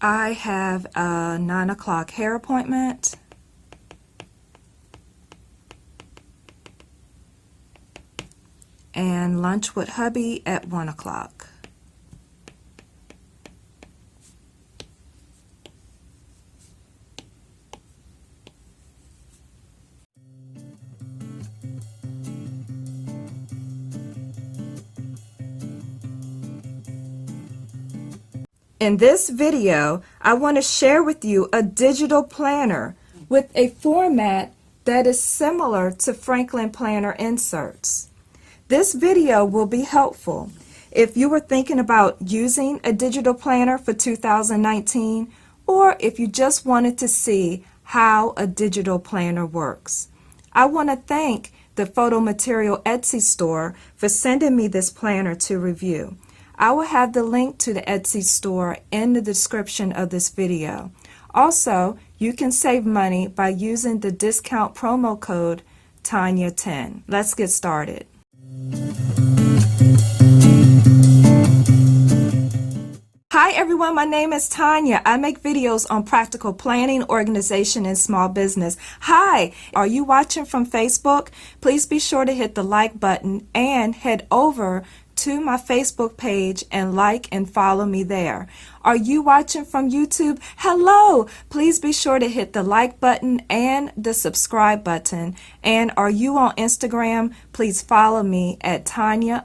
I have a 9 o'clock hair appointment. And lunch with hubby at 1 o'clock. In this video, I want to share with you a digital planner with a format that is similar to Franklin Planner inserts. This video will be helpful if you were thinking about using a digital planner for 2019, or if you just wanted to see how a digital planner works. I want to thank the Photo Material Etsy store for sending me this planner to review. I will have the link to the Etsy store in the description of this video. Also, you can save money by using the discount promo code TANYA10. Let's get started. Hi everyone, my name is Tanya. I make videos on practical planning, organization, and small business. Hi, are you watching from Facebook? Please be sure to hit the like button and head over to my Facebook page and like and follow me there. Are you watching from YouTube? Hello! Please be sure to hit the like button and the subscribe button. And are you on Instagram? Please follow me at Tanya_plans.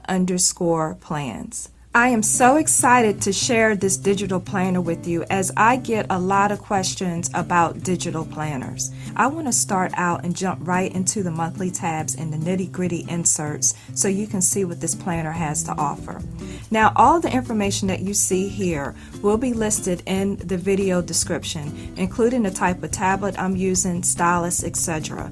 I am so excited to share this digital planner with you as I get a lot of questions about digital planners. I want to start out and jump right into the monthly tabs and the nitty-gritty inserts so you can see what this planner has to offer. Now, all the information that you see here will be listed in the video description, including the type of tablet I'm using, stylus, etc.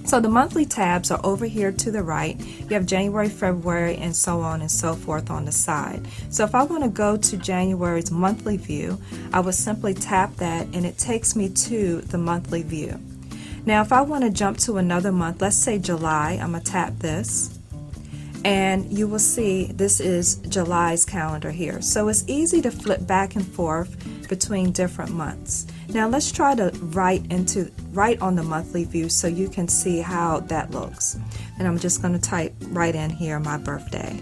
So the monthly tabs are over here to the right. You have January, February, and so on and so forth on the side. So if I want to go to January's monthly view, I would simply tap that and it takes me to the monthly view. Now if I want to jump to another month, let's say July, I'm going to tap this. And you will see this is July's calendar here. So it's easy to flip back and forth between different months. Now let's try to write on the monthly view so you can see how that looks. And I'm just going to type right in here my birthday.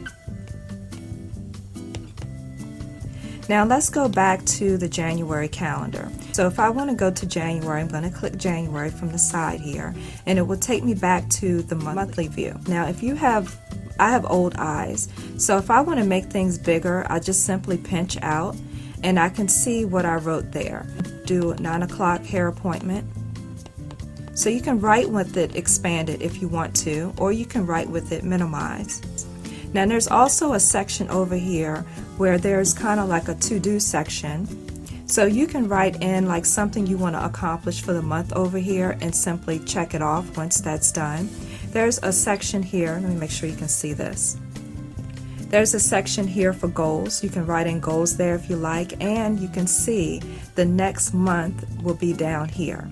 Now let's go back to the January calendar. So if I want to go to January, I'm going to click January from the side here, and it will take me back to the monthly view. Now if you have I have old eyes, so if I want to make things bigger, I just simply pinch out and I can see what I wrote there. Do a 9 o'clock hair appointment. So you can write with it expanded if you want to, or you can write with it minimized. Now there's also a section over here where there's kind of like a to-do section. So you can write in like something you want to accomplish for the month over here and simply check it off once that's done. There's a section here, let me make sure you can see this. There's a section here for goals. You can write in goals there if you like, and you can see the next month will be down here.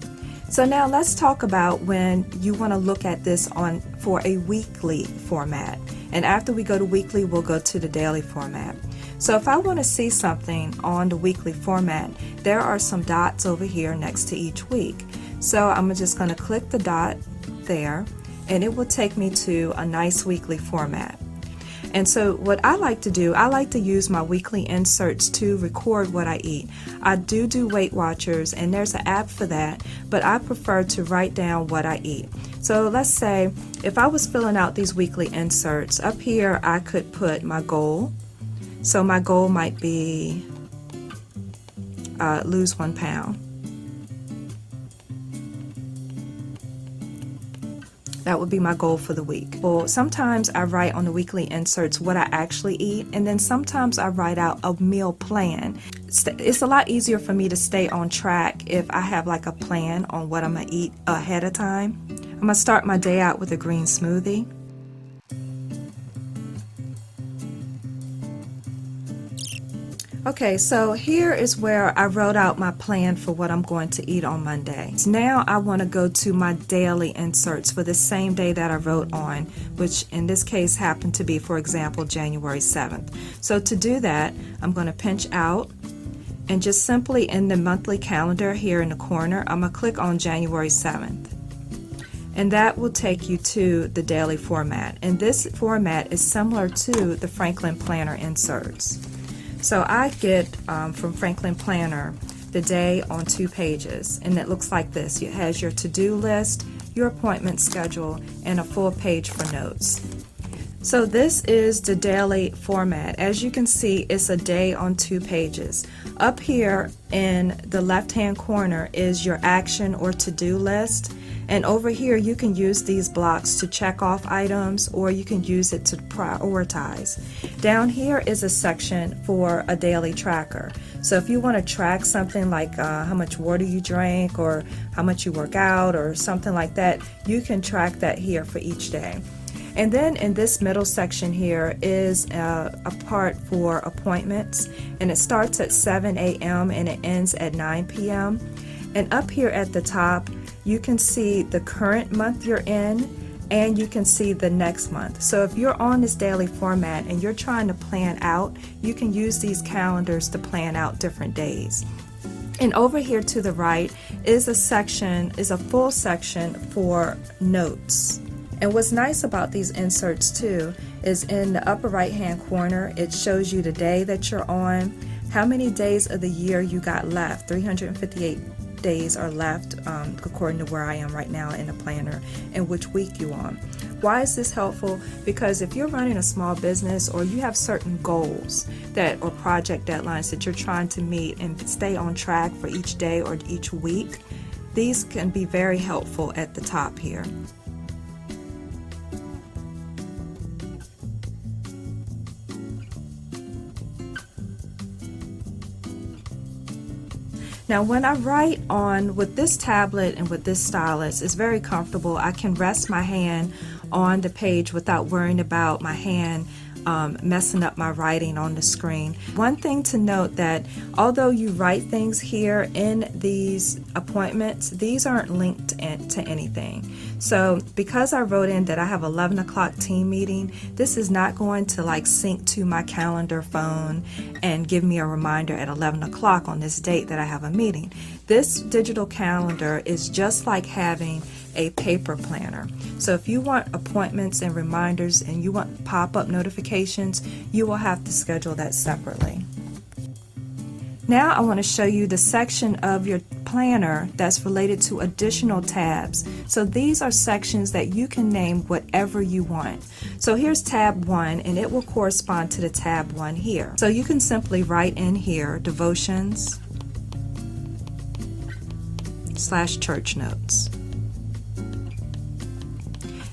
So now let's talk about when you want to look at this for a weekly format. And after we go to weekly, we'll go to the daily format. So if I want to see something on the weekly format, there are some dots over here next to each week. So I'm just going to click the dot there, and it will take me to a nice weekly format. And so what I like to do, I like to use my weekly inserts to record what I eat. I do Weight Watchers, and there's an app for that, but I prefer to write down what I eat. So let's say if I was filling out these weekly inserts, up here I could put my goal. So my goal might be lose 1 pound. That would be my goal for the week. Well, sometimes I write on the weekly inserts what I actually eat, and then sometimes I write out a meal plan. It's a lot easier for me to stay on track if I have like a plan on what I'm gonna eat ahead of time. I'm gonna start my day out with a green smoothie. Okay, so here is where I wrote out my plan for what I'm going to eat on Monday. So now I want to go to my daily inserts for the same day that I wrote on, which in this case happened to be, for example, January 7th. So to do that, I'm going to pinch out And just simply in the monthly calendar here in the corner, I'm going to click on January 7th. And that will take you to the daily format. And this format is similar to the Franklin Planner inserts. So I get from Franklin Planner the day on 2 pages, and it looks like this. It has your to-do list, your appointment schedule, and a full page for notes. So this is the daily format. As you can see, it's a day on 2 pages. Up here in the left-hand corner is your action or to-do list. And over here you can use these blocks to check off items, or you can use it to prioritize. Down here is a section for a daily tracker. So if you want to track something like how much water you drank or how much you work out or something like that, you can track that here for each day. And then in this middle section here is a part for appointments, and it starts at 7 a.m. and it ends at 9 p.m. And up here at the top you can see the current month you're in, and you can see the next month. So if you're on this daily format and you're trying to plan out, you can use these calendars to plan out different days. And over here to the right is a full section for notes. And what's nice about these inserts too is in the upper right hand corner it shows you the day that you're on, how many days of the year you got left. 358 days are left according to where I am right now in the planner, and which week you on. Why is this helpful? Because if you're running a small business or you have certain goals or project deadlines that you're trying to meet and stay on track for each day or each week, these can be very helpful at the top here. Now when I write on with this tablet and with this stylus, it's very comfortable. I can rest my hand on the page without worrying about my hand messing up my writing on the screen. One thing to note, that although you write things here in these appointments, these aren't linked to anything. So because I wrote in that I have 11 o'clock team meeting, this is not going to sync to my calendar phone and give me a reminder at 11 o'clock on this date that I have a meeting. This digital calendar is just like having a paper planner. So if you want appointments and reminders and you want pop-up notifications, you will have to schedule that separately. Now I want to show you the section of your planner that's related to additional tabs. So these are sections that you can name whatever you want. So here's tab 1, and it will correspond to the tab 1 here. So you can simply write in here devotions / church notes.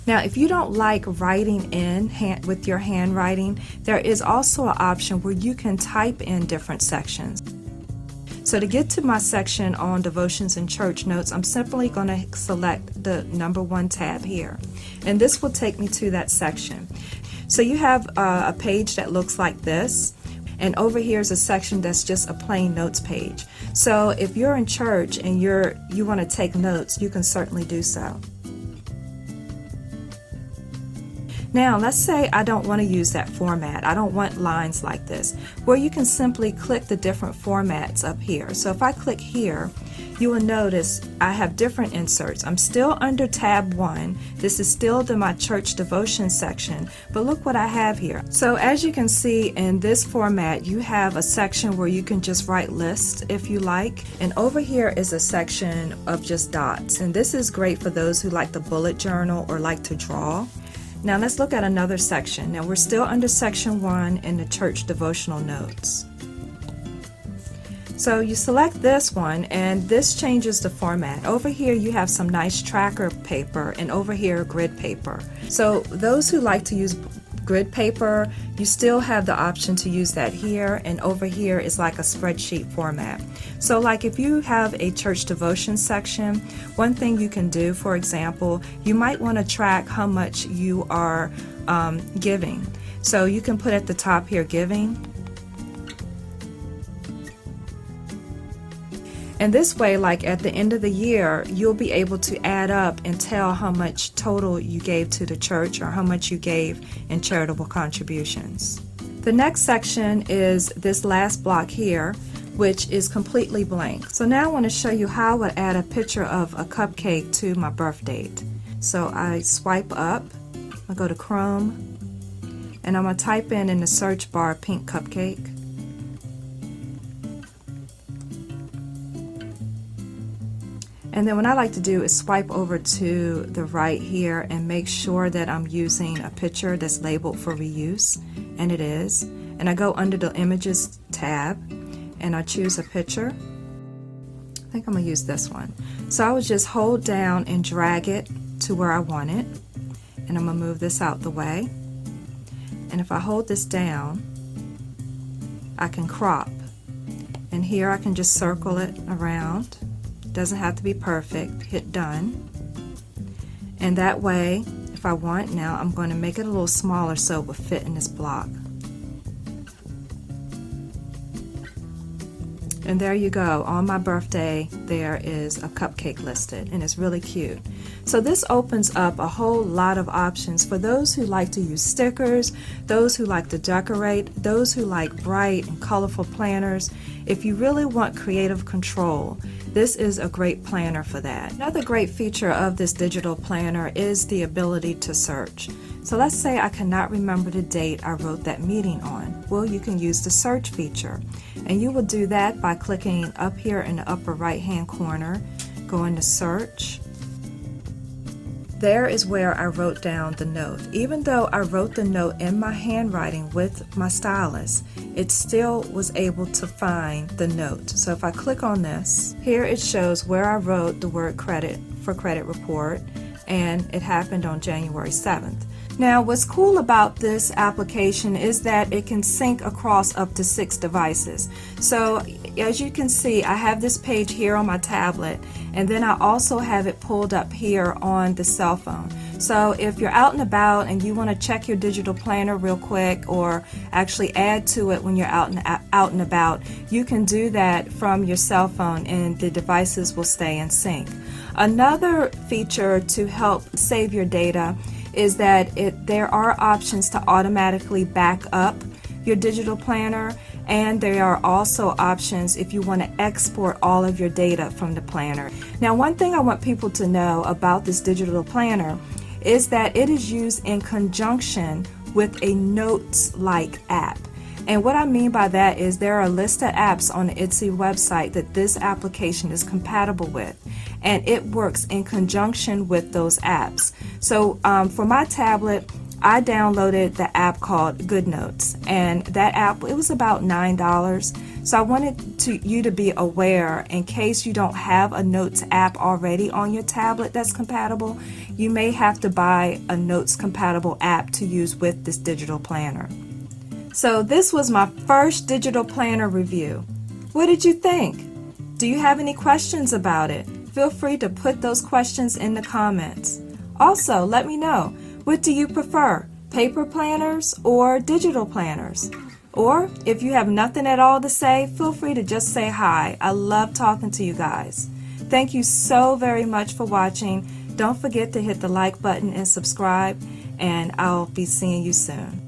Now if you don't like writing in with your handwriting, there is also an option where you can type in different sections. So to get to my section on devotions and church notes, I'm simply going to select the number 1 tab here, and this will take me to that section. So you have a page that looks like this, and over here is a section that's just a plain notes page. So if you're in church and you want to take notes, you can certainly do so. Now let's say I don't want to use that format. I don't want lines like this. Well, you can simply click the different formats up here. So if I click here, you will notice I have different inserts. I'm still under tab 1. This is still my church devotion section, but look what I have here. So as you can see in this format, you have a section where you can just write lists if you like, and over here is a section of just dots, and this is great for those who like the bullet journal or like to draw. Now let's look at another section. Now we're still under section 1 in the church devotional notes. So you select this one, and this changes the format. Over here you have some nice tracker paper, and over here grid paper. So those who like to use grid paper, you still have the option to use that here, and over here is like a spreadsheet format. So like if you have a church devotion section, one thing you can do, for example, you might want to track how much you are giving. So you can put at the top here giving. And this way, like at the end of the year, you'll be able to add up and tell how much total you gave to the church or how much you gave in charitable contributions. The next section is this last block here, which is completely blank. So now I want to show you how I would add a picture of a cupcake to my birth date. So I swipe up, I go to Chrome, and I'm going to type in the search bar pink cupcake. And then what I like to do is swipe over to the right here and make sure that I'm using a picture that's labeled for reuse, and it is. And I go under the Images tab and I choose a picture. I think I'm going to use this one. So I would just hold down and drag it to where I want it. And I'm going to move this out the way. And if I hold this down, I can crop. And here I can just circle it around. Doesn't have to be perfect. Hit done. And that way, if I want now, I'm going to make it a little smaller so it will fit in this block. And there you go. On my birthday, there is a cupcake listed, and it's really cute. So this opens up a whole lot of options for those who like to use stickers, those who like to decorate, those who like bright and colorful planners. If you really want creative control, this is a great planner for that. Another great feature of this digital planner is the ability to search. So let's say I cannot remember the date I wrote that meeting on. Well, you can use the search feature. And you will do that by clicking up here in the upper right hand corner, go into search. There is where I wrote down the note. Even though I wrote the note in my handwriting with my stylus, it still was able to find the note. So if I click on this, here it shows where I wrote the word credit for credit report, and it happened on January 7th. Now, what's cool about this application is that it can sync across up to 6 devices. So as you can see, I have this page here on my tablet, and then I also have it pulled up here on the cell phone. So if you're out and about and you want to check your digital planner real quick, or actually add to it when you're out and about, you can do that from your cell phone and the devices will stay in sync. Another feature to help save your data is that there are options to automatically back up your digital planner, and there are also options if you want to export all of your data from the planner. Now, one thing I want people to know about this digital planner is that it is used in conjunction with a Notes-like app. And what I mean by that is there are a list of apps on the Etsy website that this application is compatible with, and it works in conjunction with those apps. So for my tablet, I downloaded the app called GoodNotes, and that app, it was about $9. So I wanted you to be aware, in case you don't have a Notes app already on your tablet that's compatible, you may have to buy a Notes compatible app to use with this digital planner. So this was my first digital planner review. What did you think? Do you have any questions about it? Feel free to put those questions in the comments. Also, let me know, what do you prefer, paper planners or digital planners? Or if you have nothing at all to say, feel free to just say hi. I love talking to you guys. Thank you so very much for watching. Don't forget to hit the like button and subscribe, and I'll be seeing you soon.